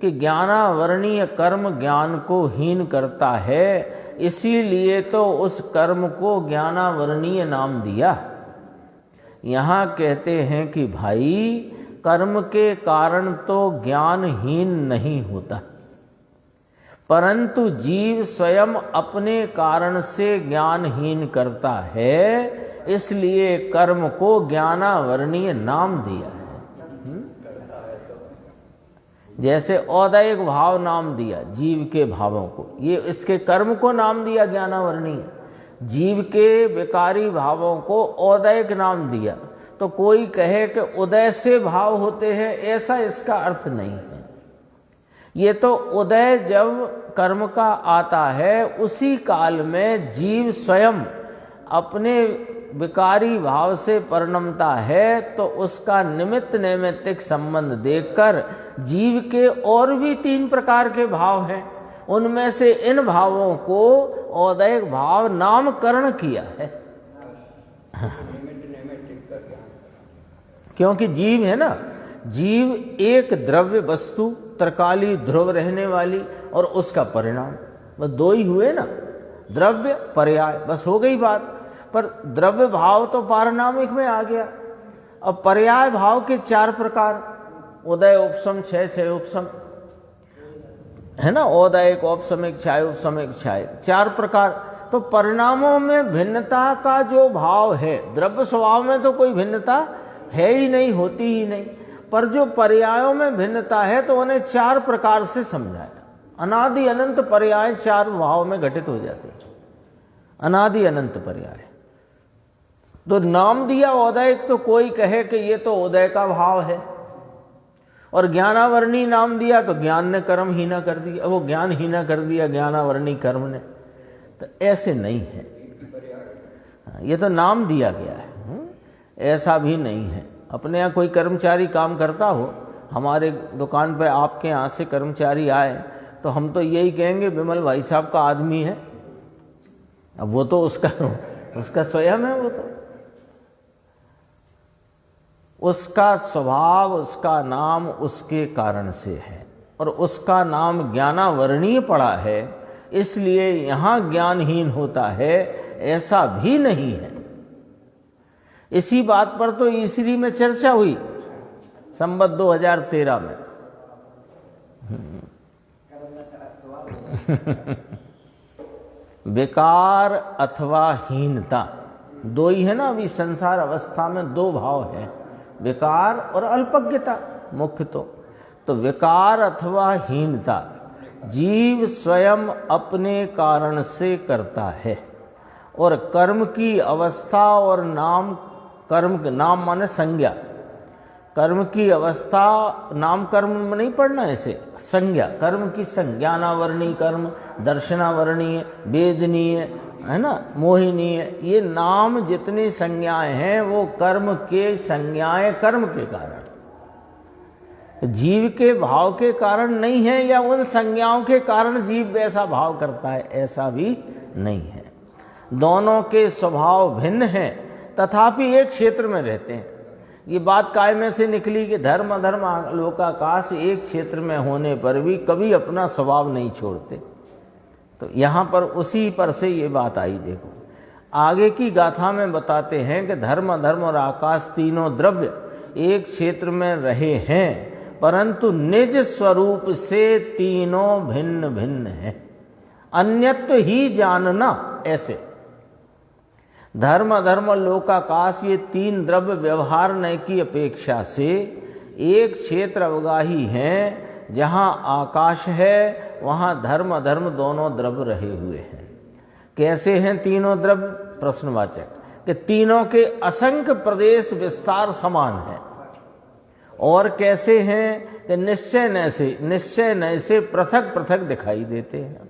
कि ज्ञानावरणीय कर्म ज्ञान को हीन करता है, इसीलिए तो उस कर्म को ज्ञानावरणीय नाम दिया। यहाँ कहते हैं कि भाई कर्म के कारण तो ज्ञानहीन नहीं होता, परंतु जीव स्वयं अपने कारण से ज्ञानहीन करता है, इसलिए कर्म को ज्ञानावरणीय नाम दिया है। जैसे औदैहिक भाव नाम दिया जीव के भावों को, ये इसके कर्म को नाम दिया ज्ञानावरणीय। जीव के विकारी भावों को औदैहिक नाम दिया, तो कोई कहे कि उदय से भाव होते हैं, ऐसा इसका अर्थ नहीं है। ये तो उदय जब कर्म का आता है, उसी काल में जीव स्वयं अपने विकारी भाव से परिणमता है, तो उसका निमित्त नैमित्तिक संबंध देखकर जीव के और भी 3 प्रकार के भाव हैं, उनमें से इन भावों को औदैहिक भाव नामकरण किया है। क्योंकि जीव है ना, जीव एक द्रव्य वस्तु, त्रिकाली ध्रुव रहने वाली, और उसका परिणाम, बस 2 ही हुए ना, द्रव्य पर्याय, बस हो गई बात। पर द्रव्य भाव तो पारनामिक में आ गया। अब पर्याय भाव के 4 प्रकार, उदय उपसम क्षय उपसम है ना, औदैहिक औपसमिक क्षय उपसमिक क्षय, 4 प्रकार। तो परिणामों में भिन्नता का जो भाव है, द्रव्य स्वभाव में तो कोई भिन्नता है ही नहीं, होती ही नहीं, पर जो पर्यायों में भिन्नता है तो उन्हें 4 प्रकार से समझाया। अनादि अनंत पर्याय 4 भाव में घटित हो जाते हैं, अनादि अनंत पर्याय। तो नाम दिया औदैहिक, तो कोई कहे कि ये तो उदय का भाव है, और ज्ञानावरणी नाम दिया तो ज्ञान ने कर्म हीना कर दिया, वो ज्ञान हीना कर दिया ज्ञानावरणी कर्म ने। तो ऐसे नहीं है, ये तो नाम दिया गया है, ऐसा भी नहीं है। अपने यहाँ कोई कर्मचारी काम करता हो, हमारे दुकान पे आपके यहाँ से कर्मचारी आए, तो हम तो यही कहेंगे विमल भाई साहब का आदमी है। अब वो तो उसका स्वयं है, वो तो उसका स्वभाव, उसका नाम उसके कारण से है, और उसका नाम ज्ञानावरणीय पड़ा है, इसलिए यहाँ ज्ञानहीन होता है, ऐसा भी नहीं है। इसी बात पर तो ईसरी में चर्चा हुई संवत 2013 में। विकार अथवा हीनता 2 ही है ना, अभी संसार अवस्था में 2 भाव है, विकार और अल्पज्ञता मुख्य। तो विकार अथवा हीनता जीव स्वयं अपने कारण से करता है, और कर्म की अवस्था और नाम, कर्म नाम माने संज्ञा, कर्म की अवस्था, नाम कर्म में नहीं पढ़ना, ऐसे संज्ञा, कर्म की संज्ञानावरणीय कर्म, दर्शनावरणीय, वेदनीय है ना, मोहिनीय, ये नाम जितनी संज्ञाएं हैं वो कर्म के संज्ञाएं, कर्म के कारण, जीव के भाव के कारण नहीं है, या उन संज्ञाओं के कारण जीव वैसा भाव करता है, ऐसा भी नहीं है। दोनों के स्वभाव भिन्न हैं, तथापि एक क्षेत्र में रहते हैं। ये बात कायमे से निकली कि धर्म अधर्म लोकाकाश एक क्षेत्र में होने पर भी कभी अपना स्वभाव नहीं छोड़ते। तो यहाँ पर उसी पर से ये बात आई। देखो आगे की गाथा में बताते हैं कि धर्म अधर्म और आकाश तीनों द्रव्य एक क्षेत्र में रहे हैं, परंतु निज स्वरूप से तीनों भिन्न भिन्न हैं, अन्यत्व ही जानना। ऐसे धर्म अधर्म लोकाकाश ये 3 द्रव्य व्यवहार नय की अपेक्षा से एक क्षेत्र अवगाही हैं। जहाँ आकाश है वहाँ धर्म अधर्म दोनों द्रव्य रहे हुए हैं। कैसे हैं तीनों द्रव्य? प्रश्नवाचक कि तीनों के असंख्य प्रदेश विस्तार समान है। और कैसे हैं कि निश्चय नय से पृथक पृथक दिखाई देते हैं।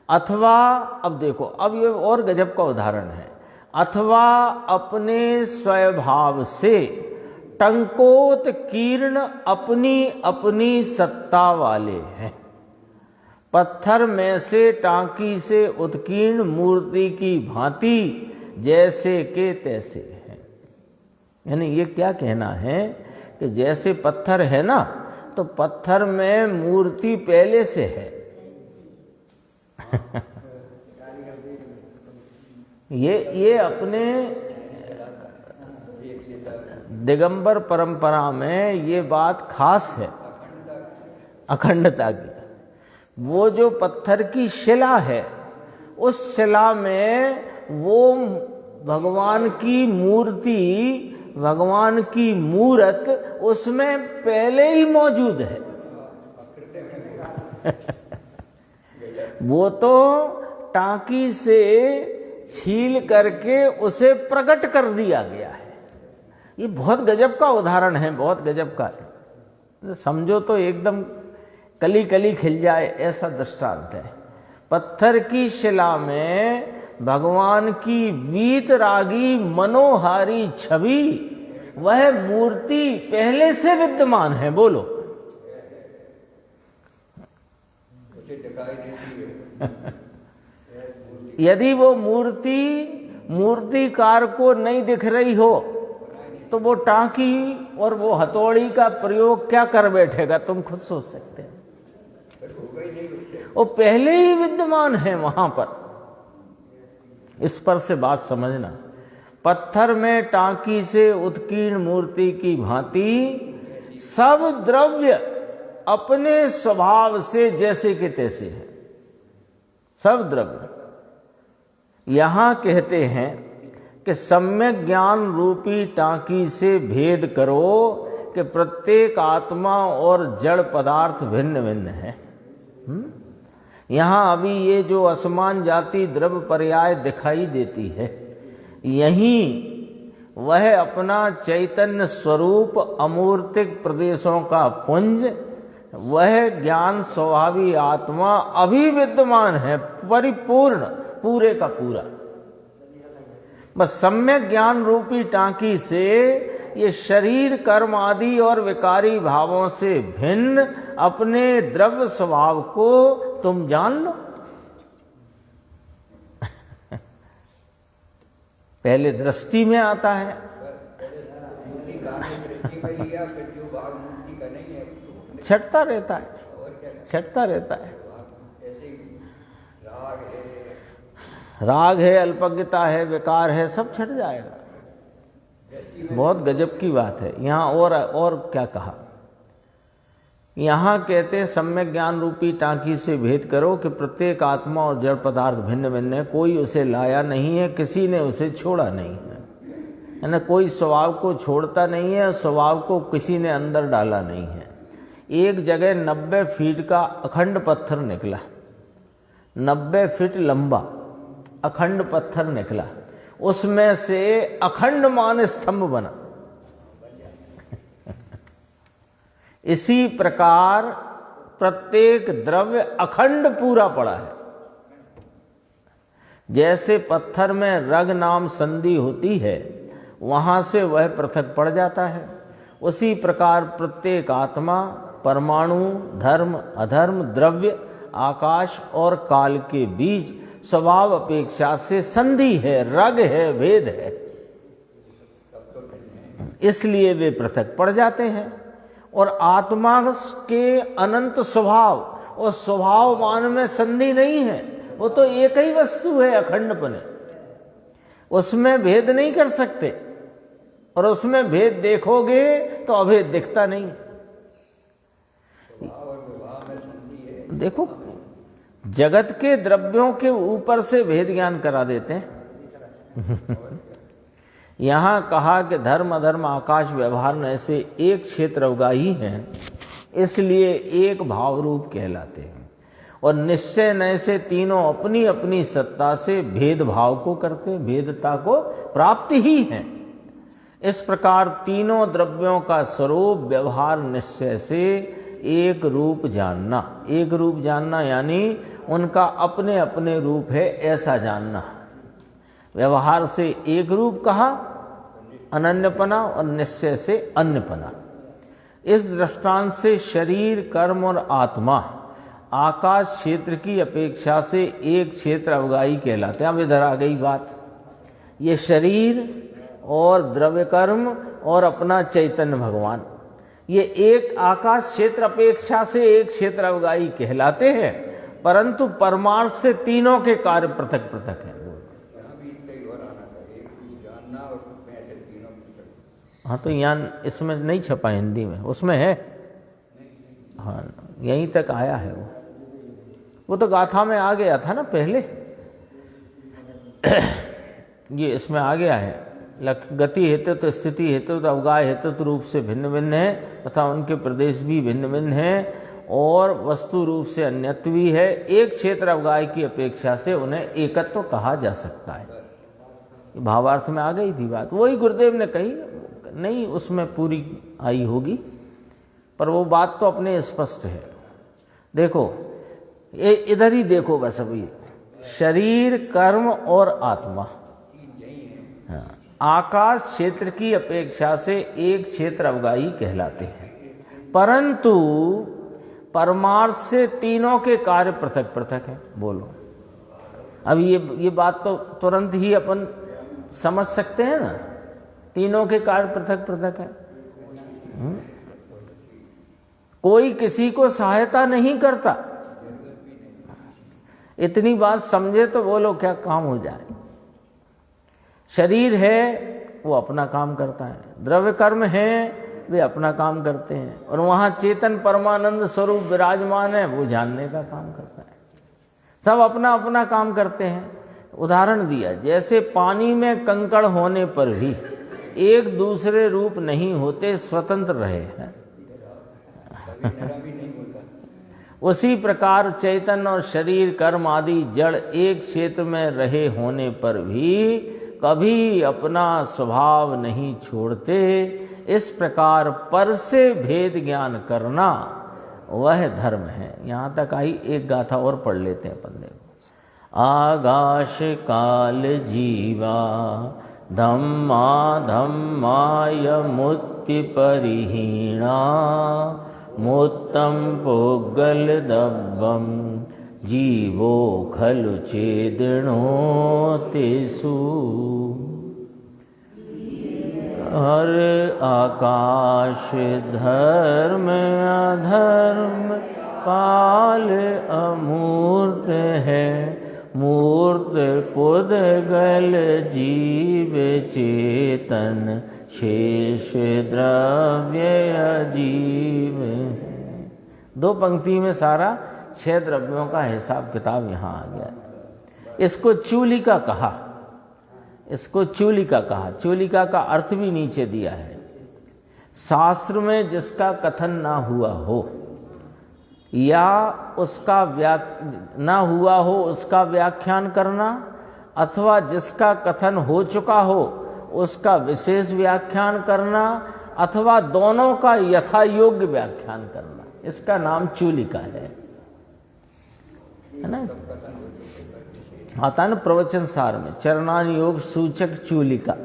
अथवा अब देखो, अब ये और गजब का उदाहरण है। अथवा अपने स्वभाव से टंकोत कीर्ण अपनी अपनी सत्ता वाले हैं। पत्थर में से टांकी से उत्कीर्ण मूर्ति की भांति जैसे के तैसे हैं। यानी ये क्या कहना है कि जैसे पत्थर है ना, तो पत्थर में मूर्ति पहले से है। ये अपने दिगंबर परंपरा में ये बात खास है, अखंडता की। वो जो पत्थर की शिला है, उस शिला में वो भगवान की मूर्ति, भगवान की मूरत उसमें पहले ही मौजूद है। वो तो टांकी से छील करके उसे प्रकट कर दिया गया है। ये बहुत गजब का उदाहरण है, बहुत गजब का है। समझो तो एकदम कली कली खिल जाए ऐसा दृष्टांत है। पत्थर की शिला में भगवान की वीतरागी मनोहारी छवि, वह मूर्ति पहले से विद्यमान है। बोलो, उसे दिखाई देती है। यदि वो मूर्ति मूर्तिकार को नहीं दिख रही हो तो वो टांकी और वो हथौड़ी का प्रयोग क्या कर बैठेगा, तुम खुद सोच सकते हो। वो पहले ही विद्यमान है वहां पर। इस पर से बात समझना। पत्थर में टांकी से उत्कीर्ण मूर्ति की भांति सब द्रव्य अपने स्वभाव से जैसे के तैसे है, सब द्रव्य। यहां कहते हैं कि सम्यक ज्ञान रूपी टांकी से भेद करो कि प्रत्येक आत्मा और जड़ पदार्थ भिन्न भिन्न है। यहां अभी ये जो असमान जाति द्रव्य पर्याय दिखाई देती है, यही वह अपना चैतन्य स्वरूप अमूर्तिक प्रदेशों का पुंज, वह ज्ञान स्वभावी आत्मा अभी विद्यमान है, परिपूर्ण, पूरे का पूरा। बस सम्यक ज्ञान रूपी टांकी से ये शरीर कर्म आदि और विकारी भावों से भिन्न अपने द्रव्य स्वभाव को तुम जान लो। पहले दृष्टि में आता है। मूर्ति का दृष्टि में लिया, फिर जो भाग मूर्ति का नहीं है छटता रहता है, छटता रहता है। ऐसे राग है, राग है, अल्पज्ञता है, विकार है, सब छट जाएगा। बहुत गजब की बात है। यहाँ और क्या कहा, यहाँ कहते हैं सम्यक ज्ञान रूपी टांकी से भेद करो कि प्रत्येक आत्मा और जड़ पदार्थ भिन्न भिन्न है, कोई उसे लाया नहीं है, किसी ने उसे छोड़ा नहीं है ना। कोई स्वभाव को छोड़ता नहीं है, स्वभाव को किसी ने अंदर डाला नहीं है। एक जगह 90 फीट का अखंड पत्थर निकला, 90 फीट लंबा अखंड पत्थर निकला, उसमें से अखंड मान स्तंभ बना। इसी प्रकार प्रत्येक द्रव्य अखंड पूरा पड़ा है। जैसे पत्थर में रग नाम संधि होती है, वहां से वह पृथक पड़ जाता है, उसी प्रकार प्रत्येक आत्मा, परमाणु, धर्म अधर्म, द्रव्य, आकाश और काल के बीच स्वभाव अपेक्षा से संधि है, रग है, भेद है। इसलिए वे पृथक पड़ जाते हैं। और आत्मा के अनंत स्वभाव और स्वभावमान में संधि नहीं है, वो तो एक ही वस्तु है, अखंडपने। उसमें भेद नहीं कर सकते, और उसमें भेद देखोगे तो अभेद दिखता नहीं। देखो, जगत के द्रव्यों के ऊपर से भेद ज्ञान करा देते हैं। यहां कहा कि धर्म अधर्म आकाश व्यवहार न से एक क्षेत्र अवगाही हैं, इसलिए एक भाव रूप कहलाते हैं, और निश्चय न से तीनों अपनी अपनी सत्ता से भेदभाव को करते, भेदता को प्राप्त ही हैं। इस प्रकार तीनों द्रव्यों का स्वरूप व्यवहार निश्चय से एक रूप जानना, एक रूप जानना यानी उनका अपने अपने रूप है ऐसा जानना। व्यवहार से एक रूप कहा, अनन्यपना, और निश्चय से अन्यपना। इस दृष्टांत से शरीर, कर्म और आत्मा आकाश क्षेत्र की अपेक्षा से एक क्षेत्र अवगाही कहलाते हैं। अब इधर आ गई बात, ये शरीर और द्रव्य कर्म और अपना चैतन्य भगवान, ये एक आकाश क्षेत्र अपेक्षा से एक क्षेत्र अवगाही कहलाते हैं, परंतु परमार्थ से तीनों के कार्य पृथक पृथक हैं। हाँ, तो यहाँ इसमें नहीं छपा हिंदी में, उसमें है। हाँ, यहीं तक आया है वो। वो तो गाथा में आ गया था ना पहले, ये इसमें आ गया है। गति हेतु तो स्थिति हेतु तो अवगाह हेतु तो रूप से भिन्न भिन्न है तथा उनके प्रदेश भी भिन्न भिन्न है और वस्तु रूप से अन्यत्व भी है। एक क्षेत्र अवगाह की अपेक्षा से उन्हें एकत्व तो कहा जा सकता है। भावार्थ में आ गई थी बात, वही गुरुदेव ने कही, नहीं उसमें पूरी आई होगी पर वो बात तो अपने स्पष्ट है। देखो इधर ही देखो बस अभी, शरीर कर्म और आत्मा, हाँ, आकाश क्षेत्र की अपेक्षा से एक क्षेत्र अवगाही कहलाते हैं, परंतु परमार्थ से तीनों के कार्य पृथक पृथक है। बोलो अब ये बात तो तुरंत ही अपन समझ सकते हैं ना, तीनों के कार्य पृथक पृथक है। कोई किसी को सहायता नहीं करता, इतनी बात समझे तो बोलो क्या काम हो जाए। शरीर है वो अपना काम करता है, द्रव्य कर्म है वे अपना काम करते हैं, और वहाँ चेतन परमानंद स्वरूप विराजमान है वो जानने का काम करता है। सब अपना अपना काम करते हैं। उदाहरण दिया, जैसे पानी में कंकड़ होने पर भी एक दूसरे रूप नहीं होते, स्वतंत्र रहे हैं। उसी प्रकार चैतन्य और शरीर कर्म आदि जड़ एक क्षेत्र में रहे होने पर भी कभी अपना स्वभाव नहीं छोड़ते। इस प्रकार पर से भेद ज्ञान करना वह धर्म है। यहाँ तक आई, एक गाथा और पढ़ लेते हैं अपन। देखो, आकाश काल जीवा धम्मा धम्माय मुक्ति परिहीणा मोत्तम पुगल दब्बम जीवो खलु चेदणो तेसु। हर आकाश धर्म अधर्म काल अमूर्त है, मूर्त पुद्गल जीव चेतन शेष द्रव्य अजीव। दो पंक्ति में सारा 6 द्रव्यों का हिसाब किताब यहाँ आ गया। इसको चूलिका कहा, इसको चूलिका कहा। चूलिका का अर्थ भी नीचे दिया है। शास्त्र में जिसका कथन ना हुआ हो या उसका ना हुआ हो उसका व्याख्यान करना, अथवा जिसका कथन हो चुका हो उसका विशेष व्याख्यान करना, अथवा दोनों का यथा योग्य व्याख्यान करना, इसका नाम चूलिका है ना। आता है ना प्रवचन सार में, चरणान योग सूचक चूलिका,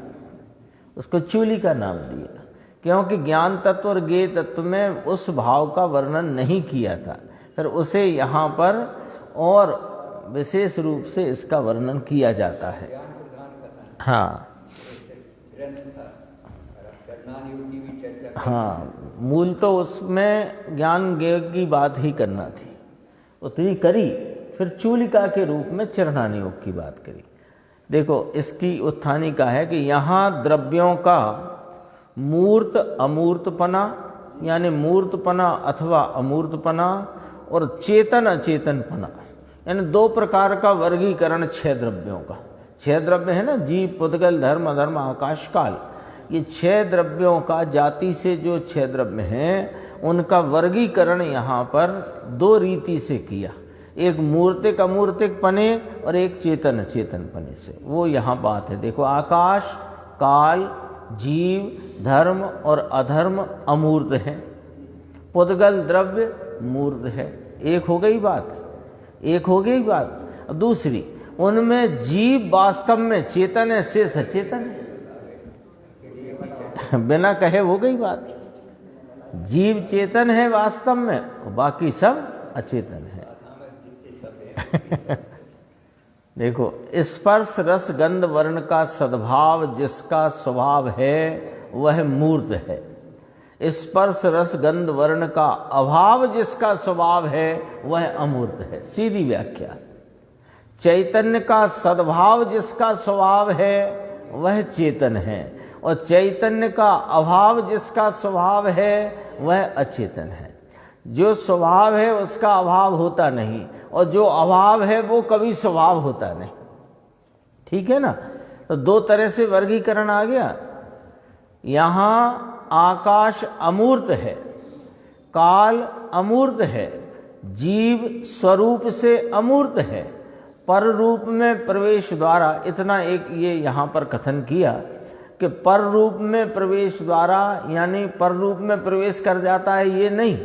उसको चूलिका नाम दिया क्योंकि ज्ञान तत्व और ज्ञेय तत्व में उस भाव का वर्णन नहीं किया था, फिर उसे यहाँ पर और विशेष रूप से इसका वर्णन किया जाता है। हाँ हाँ, मूल तो उसमें ज्ञान ज्ञेय की बात ही करना थी, उतनी करी, फिर चूलिका के रूप में चरणान योग की बात करी। देखो इसकी उत्थानी का है कि यहाँ द्रव्यों का मूर्त अमूर्तपना यानी मूर्तपना अथवा अमूर्तपना और चेतन अचेतनपना यानी 2 प्रकार का वर्गीकरण 6 द्रव्यों का। 6 द्रव्य है ना, जीव पुद्गल धर्म अधर्म आकाश काल, ये 6 द्रव्यों का जाति से जो 6 द्रव्य हैं उनका वर्गीकरण यहाँ पर 2 रीति से किया, एक मूर्तिक अमूर्तिक पने और एक चेतन अचेतन पने से। वो यहाँ बात है। देखो आकाश काल जीव धर्म और अधर्म अमूर्त है, पुद्गल द्रव्य मूर्त है। एक हो गई बात, एक हो गई बात। दूसरी, उनमें जीव वास्तव में चेतन है, से सचेतन है, बिना कहे हो गई बात। जीव चेतन है वास्तव में, बाकी सब अचेतन है। देखो स्पर्श रस गंध वर्ण का सद्भाव जिसका स्वभाव है वह मूर्त है, स्पर्श रस गंध वर्ण का अभाव जिसका स्वभाव है वह अमूर्त है। सीधी व्याख्या। चैतन्य का सद्भाव जिसका स्वभाव है वह चेतन है, और चैतन्य का अभाव जिसका स्वभाव है वह अचेतन है। जो स्वभाव है उसका अभाव होता नहीं, और जो अभाव है वो कभी स्वभाव होता नहीं। ठीक है ना? तो दो तरह से वर्गीकरण आ गया। यहाँ आकाश अमूर्त है, काल अमूर्त है, जीव स्वरूप से अमूर्त है, पर रूप में प्रवेश द्वारा, इतना एक ये यहाँ पर कथन किया कि पर रूप में प्रवेश द्वारा यानी पर रूप में प्रवेश कर जाता है, ये नहीं,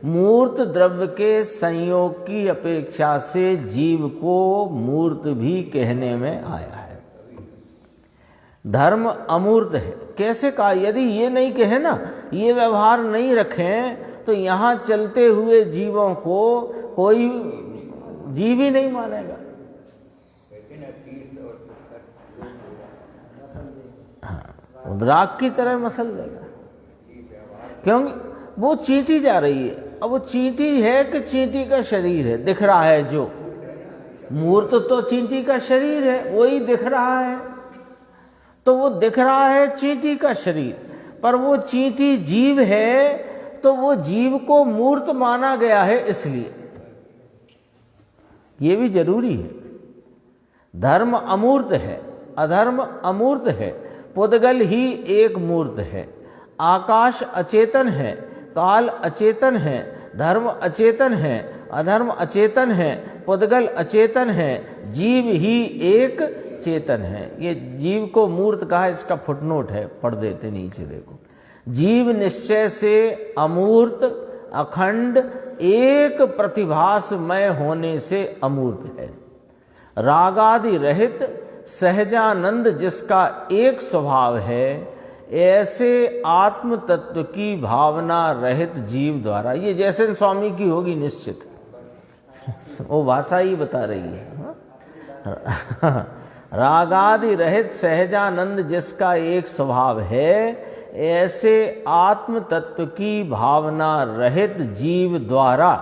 मूर्त द्रव्य के संयोग की अपेक्षा से जीव को मूर्त भी कहने में आया है। धर्म अमूर्त है। कैसे कहा? यदि ये नहीं कहे ना, ये व्यवहार नहीं रखें तो यहाँ चलते हुए जीवों को कोई जीव ही नहीं मानेगा। राग की तरह मसल देगा, क्योंकि वो चींटी जा रही है। अब वो चींटी है कि चींटी का शरीर है, दिख रहा है जो मूर्त तो चींटी का शरीर है, वही दिख रहा है, तो वो दिख रहा है चींटी का शरीर, पर वो चींटी जीव है, तो वो जीव को मूर्त माना गया है, इसलिए ये भी जरूरी है। धर्म अमूर्त है, अधर्म अमूर्त है, पुद्गल ही एक मूर्त है। आकाश अचेतन है, काल अचेतन है, धर्म अचेतन है, अधर्म अचेतन है, पुद्गल अचेतन है, जीव ही एक चेतन है। ये जीव को मूर्त कहा, इसका फुटनोट है, पढ़ देते नीचे देखो। जीव निश्चय से अमूर्त, अखंड, एक प्रतिभासमय होने से अमूर्त है। रागादि रहित सहजानंद जिसका एक स्वभाव है, ऐसे आत्म तत्व की भावना रहित जीव द्वारा, ये जैसे स्वामी की होगी निश्चित, वो भाषा ही बता रही है। रागादि रहित सहजानंद जिसका एक स्वभाव है, ऐसे आत्म तत्व की भावना रहित जीव द्वारा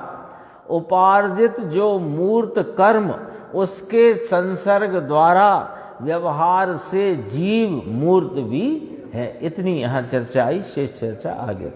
उपार्जित जो मूर्त कर्म, उसके संसर्ग द्वारा व्यवहार से जीव मूर्त भी है। इतनी यहाँ चर्चा आई, शेष चर्चा आगे।